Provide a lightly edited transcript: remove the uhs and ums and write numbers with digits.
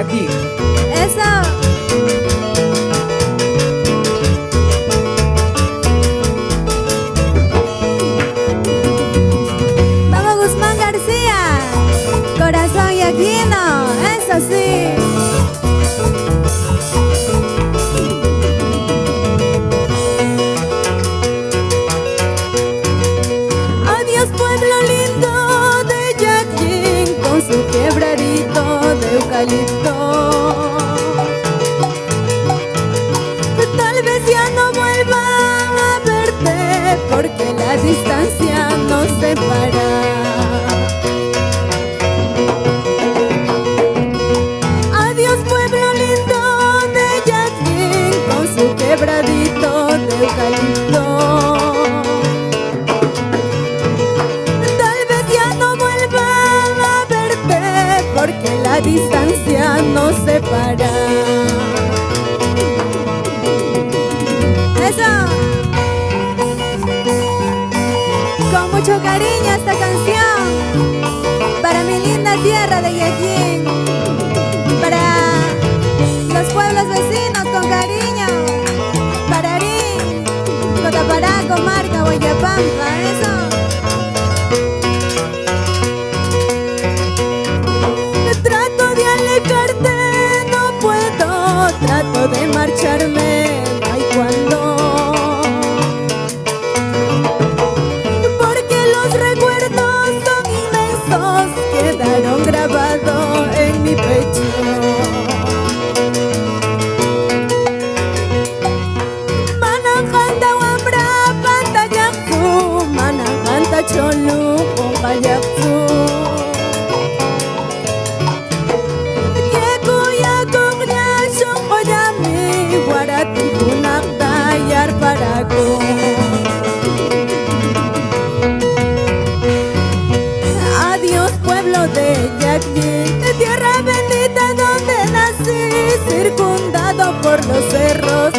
Jackie. Eso. Vamos, Guzmán García. Corazón y Aquino. Eso sí. Adiós, pueblo lindo de Yaquín, con su quebradito de eucalipto. Tal vez ya no vuelva a verte, porque la distancia nos separa. Adiós, pueblo lindo de Yaquín, con su quebradito de eucalipto. Tal vez ya no vuelva a verte, porque la distancia nos separa. Eso. Con mucho cariño esta canción para mi linda tierra de Yaquín, para los pueblos vecinos con cariño, para Arín, Cotapará, Comarca, Huayapampa. Eso. Trato de alejarte, no puedo, trato de marcharme, no hay cuando. Porque los recuerdos son inmensos, quedaron grabados en mi pecho. Manajanta Wambra, Pantayaktu, Manajanta Cholu, Pompayaktu. Adiós, pueblo de Yaquín, tierra bendita donde nací, circundado por los cerros